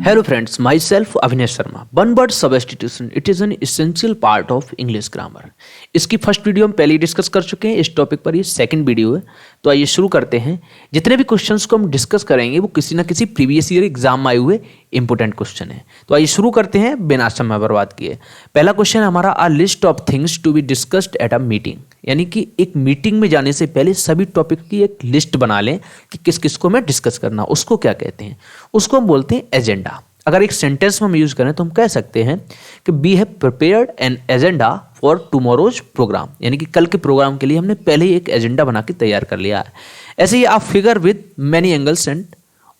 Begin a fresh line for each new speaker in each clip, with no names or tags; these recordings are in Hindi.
Hello friends, myself Avinash Sharma. One word substitution, it is an essential part of English grammar. इसकी फर्स्ट वीडियो हम पहले ही डिस्कस कर चुके हैं, इस टॉपिक पर ये सेकंड वीडियो है। तो आइए शुरू करते हैं। जितने भी क्वेश्चंस को हम डिस्कस करेंगे वो किसी ना किसी प्रीवियस ईयर एग्जाम में आए हुए इंपॉर्टेंट क्वेश्चन है। तो आइए शुरू करते हैं बिना समय बर्बाद किए। पहला क्वेश्चन हमारा a list of things to be discussed at a meeting, यानी कि एक मीटिंग में जाने से पहले सभी टॉपिक की एक लिस्ट बना लें कि किस किस को मैं डिस्कस करना, उसको क्या कहते हैं। उसको हम बोलते हैं एजेंडा। अगर एक सेंटेंस में हम यूज करें तो हम कह सकते हैं कि we have prepared an agenda for tomorrow's program, यानी कि कल के प्रोग्राम के लिए हमने पहले ही एक एजेंडा बना के तैयार कर लिया है। ऐसे ही आप figure with many angles and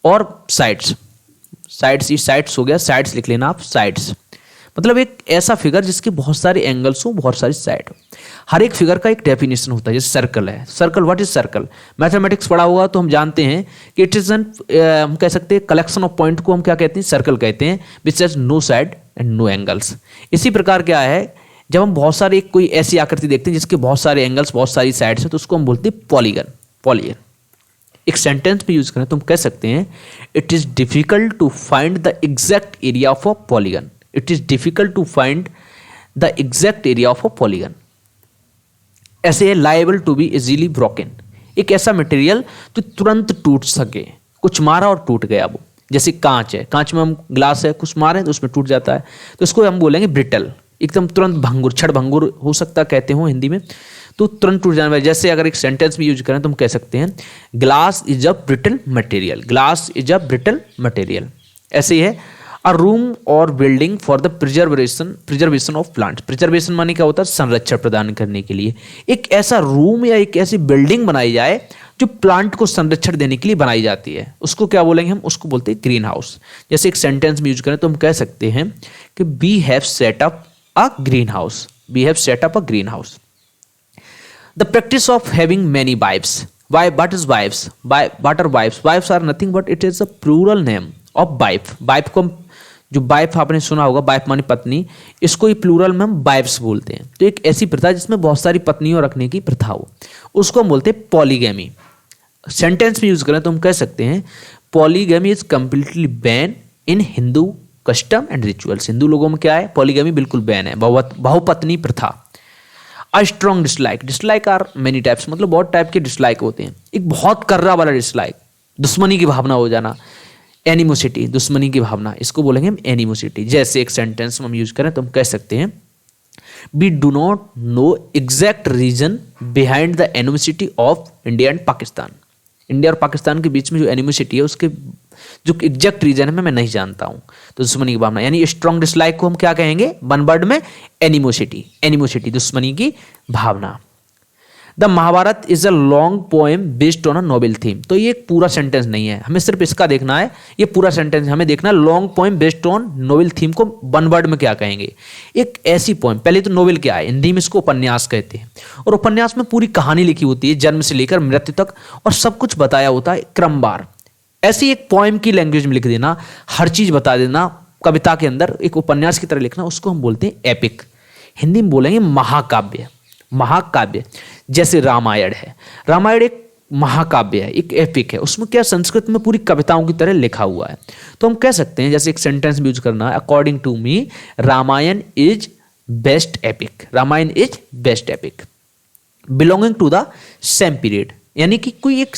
और साइड्स, साइड्स, ये साइड्स हो गया, साइड्स लिख लेना आप, साइड्स मतलब एक ऐसा फिगर जिसके बहुत सारे एंगल्स हो, बहुत सारी साइड हो। हर एक फिगर का एक डेफिनेशन होता है। जैसे सर्कल है, circle, what is circle, mathematics पढ़ा होगा तो हम जानते हैं कि इट इज एन, हम कह सकते हैं कलेक्शन ऑफ पॉइंट को हम क्या कहते हैं, सर्कल कहते हैं, which has no side and no angles. इसी प्रकार क्या है, जब हम बहुत सारे कोई ऐसी आकृति देखते हैं जिसके बहुत सारे एंगल्स, बहुत सारी साइड्स हैं, तो उसको हम बोलते हैं पॉलीगन। पॉलीगन एक सेंटेंस पे यूज करें तो हम कह सकते हैं it is difficult to find the exact area of a polygon. It is difficult to find the exact area of a polygon. ऐसे है liable to be easily broken, एक ऐसा मटेरियल जो तुरंत टूट सके, कुछ मारा और टूट गया वो। जैसे कांच है, कांच में हम ग्लास है, कुछ मारे तो उसमें टूट जाता है, तो इसको हम बोलेंगे ब्रिटल, एकदम तुरंत भंगुर, क्षण भंगुर हो सकता कहते हो हिंदी में, तो तुरंत टूट जाने वाला। जैसे अगर एक सेंटेंस में यूज करें तो हम कह सकते हैं glass is a brittle material, glass is a brittle material. ऐसे ही है अ रूम और building for the preservation of plants. Preservation माने क्या होता है, संरक्षण प्रदान करने के लिए एक ऐसा रूम या एक ऐसी बिल्डिंग बनाई जाए जो प्लांट को संरक्षण देने के लिए बनाई जाती है, उसको क्या बोलेंगे हम, उसको बोलते हैं ग्रीन हाउस। जैसे एक सेंटेंस में यूज करें तो हम कह सकते हैं कि we have set up a green house, we have set up a green house. The practice of having many wifes, what is wives, what are wives, wives are nothing but it is a plural name of wife। Wife को, जो वाइफ आपने सुना होगा, वाइफ मानी पत्नी, इसको ही प्लूरल में हम वाइफ्स बोलते हैं। तो एक ऐसी प्रथा जिसमें बहुत सारी पत्नियों रखने की प्रथा हो, उसको हम बोलते हैं पॉलीगैमी। सेंटेंस में यूज करें तो हम कह सकते हैं polygamy is completely ban in Hindu custom and rituals. Hindu लोगों में क्या है, पॉलीगैमी बिल्कुल बैन है, बहुपत्नी प्रथा। A strong dislike, dislike are many types, मतलब बहुत टाइप के डिसलाइक होते हैं। एक बहुत कर्रा वाला डिसलाइक, दुश्मनी की भावना हो जाना, एनिमोसिटी, दुश्मनी की भावना, इसको बोलेंगे हम एनिमोसिटी। जैसे एक सेंटेंस में हम यूज करें तो हम कह सकते हैं we do not know exact reason behind the animosity of India and Pakistan. India और पाकिस्तान के बीच में जो एनिमोसिटी है उसके जो एग्जैक्ट रीजन है मैं नहीं जानता हूं। तो दुश्मनी की भावना, यानी स्ट्रॉन्ग डिसलाइक को हम क्या कहेंगे, वन वर्ड में एनिमोसिटी, एनिमोसिटी, दुश्मनी की भावना। The Mahabharata is a long poem based on a novel theme. तो ये एक पूरा सेंटेंस नहीं है, हमें सिर्फ इसका देखना है, ये पूरा सेंटेंस हमें देखना है। Long poem based on novel theme को वन वर्ड में क्या कहेंगे, एक ऐसी पोएम। पहले तो नोवेल क्या है, हिंदी में इसको उपन्यास कहते हैं, और उपन्यास में पूरी कहानी लिखी होती है, जन्म से लेकर मृत्यु तक, और सब कुछ बताया होता है क्रमवार। ऐसी एक पोएम की लैंग्वेज में लिख देना, हर चीज बता देना, कविता के अंदर एक उपन्यास की तरह लिखना, उसको हम बोलते हैं एपिक। हिंदी में बोलेंगे महाकाव्य, महाकाव्य। जैसे रामायण है, रामायण एक महाकाव्य है, एक एपिक है, उसमें क्या संस्कृत में पूरी कविताओं की तरह लिखा हुआ है। तो हम कह सकते हैं, जैसे एक सेंटेंस में यूज करना है, according to me Ramayana is best epic, Ramayana is best epic. Belonging to the same period, यानी कि कोई एक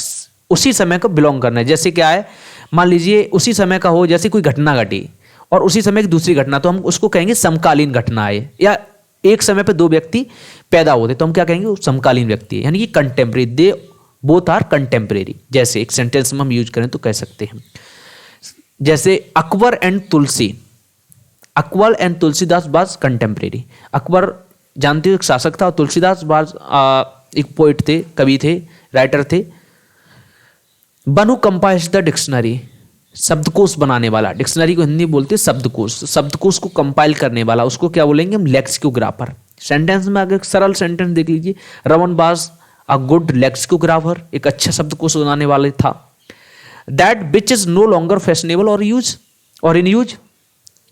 उसी समय को बिलोंग करना है। जैसे क्या है, मान लीजिए उसी समय का हो, जैसे कोई घटना घटी और उसी समय की दूसरी घटना, तो हम उसको कहेंगे समकालीन घटना है। या एक समय पे दो व्यक्ति पैदा होते तो हम क्या कहेंगे, वो समकालीन व्यक्ति है, यानी कि contemporary, they both are contemporary. जैसे एक सेंटेंस में हम यूज करें तो कह सकते हैं, जैसे Akbar and Tulsi, Akbar and Tulsidas was contemporary. Akbar जानते हो एक शासक था, और तुलसीदास वाज एक पोइट थे, कवि थे, राइटर थे। बनु कंपाइल्ड द डिक्शनरी, शब्दकोश बनाने वाला, डिक्शनरी को हिंदी बोलते हैं शब्दकोश, शब्दकोश को कंपाइल करने वाला, उसको क्या बोलेंगे हम, लेक्सिकोग्राफर। सेंटेंस में अगर सरल सेंटेंस देख लीजिए, Raman was a good lexicographer, एक अच्छा शब्दकोश बनाने वाले था। That which is no longer fashionable और यूज और इन यूज,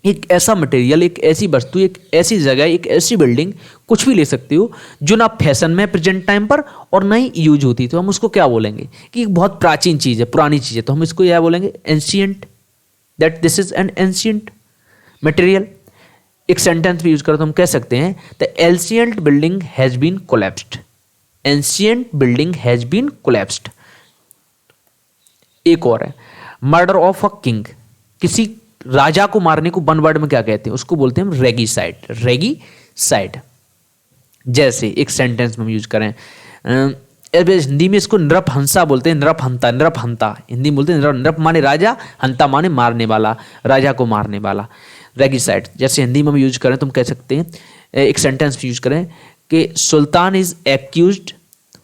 एक ऐसा मटेरियल, एक ऐसी वस्तु, एक ऐसी जगह, एक ऐसी बिल्डिंग, कुछ भी ले सकते हो जो ना फैशन में प्रेजेंट टाइम पर और ना ही यूज होती, तो हम उसको क्या बोलेंगे कि एक बहुत प्राचीन चीज़ है, पुरानी चीज़ है, तो हम इसको यह बोलेंगे ancient that this is an ancient material. एक सेंटेंस भी यूज करो तो हम कह सकते हैं the ancient building has been collapsed. Ancient building has been collapsed. एक और है मर्डर ऑफ अ किंग। किसी राजा को मारने को वन वर्ड में क्या कहते हैं? उसको बोलते हैं रेगिसाइड। रेगिसाइड। जैसे एक सेंटेंस में हम यूज करें, हिंदी में इसको नृपहंसा बोलते हैं। नृपहंता, नृपहंता हिंदी में बोलते हैं। नृप माने राजा, हंता माने मारने वाला, राजा को मारने वाला। रेगिसाइड जैसे हिंदी में हम यूज करें तो हम कह सकते हैं, एक सेंटेंस में यूज करें कि सुल्तान इज एक्यूज्ड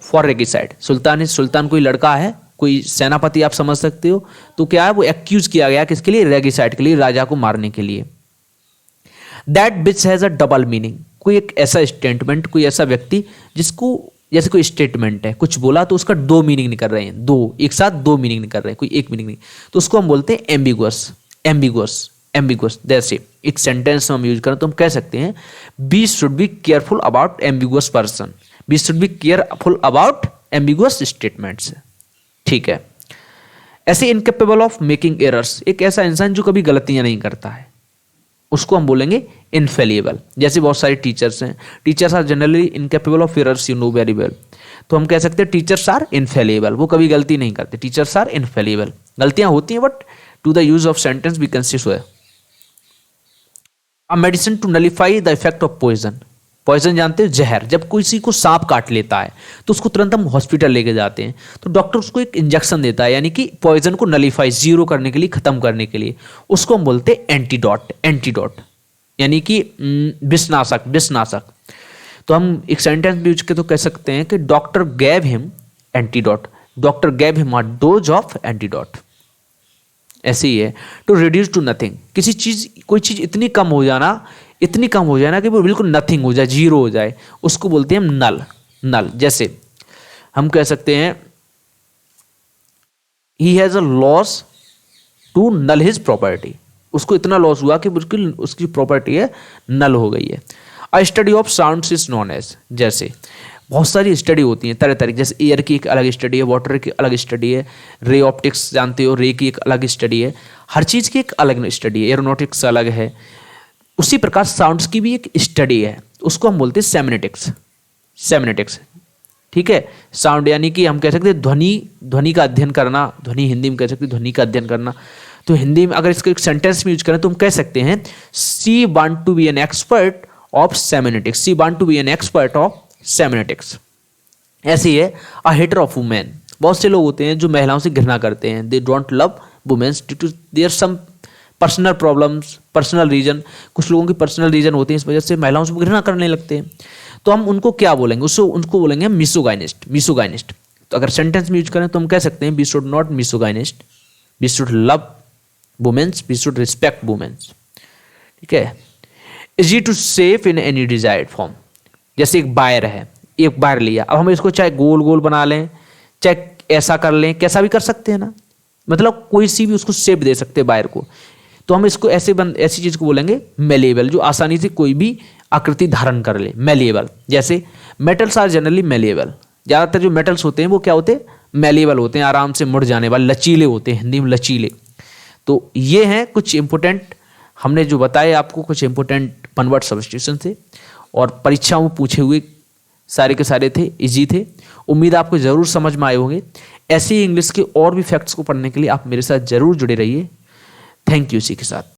फॉर रेगिसाइड। सुल्तान कोई लड़का है, कोई सेनापति आप समझ सकते हो, तो क्या है वो एक्यूज किया गया किसके लिए? रेगिसाइड के लिए, राजा को मारने के लिए। That which has a double meaning. कोई एक ऐसा स्टेटमेंट, कोई ऐसा व्यक्ति जिसको, जैसे कोई स्टेटमेंट है, कुछ बोला तो उसका दो मीनिंग निकल रहे हैं, दो एक साथ दो मीनिंग निकल रहे हैं, कोई एक मीनिंग नहीं, तो उसको हम बोलते हैं एम्बिगुअस। Ambiguous, ambiguous. जैसे एक सेंटेंस में हम यूज करें तो हम कह सकते हैं we should be careful about ambiguous person. We should be careful about ambiguous statements. ठीक है। ऐसे इनकेपेबल ऑफ मेकिंग एरर्स। एक ऐसा इंसान जो कभी गलतियां नहीं करता है, उसको हम बोलेंगे इनफेलिएबल। जैसे बहुत सारे टीचर्स हैं, teachers are generally incapable of errors, you know very well. तो हम कह सकते हैं टीचर्स आर इनफेलिएबल। वो कभी गलती नहीं करते, टीचर्स आर इनफेलिएबल। गलतियां होती हैं but to the use of sentence we can say so है। A medicine to nullify the effect of poison. Poison जानते हो, जहर। जब किसी को सांप काट लेता है तो उसको तुरंत हम हॉस्पिटल लेके जाते हैं, तो डॉक्टर उसको एक इंजेक्शन देता है, यानी कि पॉइजन को नलिफाई, जीरो करने के लिए, खत्म करने के लिए। उसको हम बोलते हैं एंटीडोट। एंटीडोट यानी कि विषनाशक, विषनाशक। तो हम एक सेंटेंस भी यूज के तो कह सकते हैं कि doctor gave him antidote. Doctor gave him a dose of antidote. ऐसे ही है टू रिड्यूस टू नथिंग। किसी चीज, कोई चीज इतनी कम हो जाना कि वो बिल्कुल नथिंग हो जाए, जीरो हो जाए, उसको बोलते हैं हम नल। नल। जैसे हम कह सकते हैं he has a loss to null his property. उसको इतना लॉस हुआ कि बिल्कुल उसकी प्रॉपर्टी है नल हो गई है। A study of sounds is known as. जैसे बहुत सारी स्टडी होती हैं तरह तरह की, जैसे एयर की एक अलग स्टडी है, वाटर की अलग स्टडी है, रे ऑप्टिक्स जानते हो, रे की एक अलग स्टडी है। हर चीज़ की एक अलग स्टडी है, एरोनॉटिक्स अलग है। उसी प्रकार साउंड्स की भी एक स्टडी है, उसको हम बोलते हैं सेमेनेटिक्स। सेमेनेटिक्स। ठीक है। साउंड यानी कि हम कह सकते हैं ध्वनि, ध्वनि का अध्ययन करना। ध्वनि हिंदी में कह सकते हैं ध्वनि का अध्ययन करना। तो हिंदी में अगर इसको एक सेंटेंस में यूज करें तो हम कह सकते हैं she want to be an expert of semantics. She want to be an expert of semantics. ऐसी है अ हेटर ऑफ वुमेन। बहुत से लोग होते हैं जो महिलाओं से घृणा करते हैं, they don't love womens due to their some personal problems, personal reason. कुछ लोगों की पर्सनल रीजन होते हैं, इस वजह से महिलाओं से घृणा करने लगते हैं। तो हम उनको क्या बोलेंगे? उसको उनको बोलेंगे मिसोगाइनिस्ट। मिसोगाइनिस्ट। तो अगर सेंटेंस में यूज करें तो हम कह सकते हैं we should not misogynist, we should love womens, we should respect womens. ठीक है। Easy to safe in any desired form. जैसे एक वायर है, एक वायर लिया, अब हम इसको चाहे गोल गोल बना लें, चाहे ऐसा कर लें, कैसा भी कर सकते हैं ना, मतलब कोई सी भी उसको शेप दे सकते हैं वायर को। तो हम इसको ऐसी चीज को बोलेंगे मेलेबल, जो आसानी से कोई भी आकृति धारण कर ले, मेलेबल। जैसे मेटल्स आर जनरली मेलेबल। ज्यादातर जो मेटल्स होते हैं वो क्या होते हैं? मेलेबल होते हैं, आराम से मुड़ जाने वाले, लचीले होते हैं, हिंदी में लचीले। तो ये हैं कुछ इंपोर्टेंट, हमने जो बताए आपको कुछ इंपोर्टेंट वन वर्ड सब्स्टिट्यूशन थे, और परीक्षाओं में पूछे हुए सारे के सारे थे, इजी थे। उम्मीद आपको जरूर समझ में आए होंगे। ऐसे ही इंग्लिश के और भी फैक्ट्स को पढ़ने के लिए आप मेरे साथ जरूर जुड़े रहिए। Thank you. इसी के साथ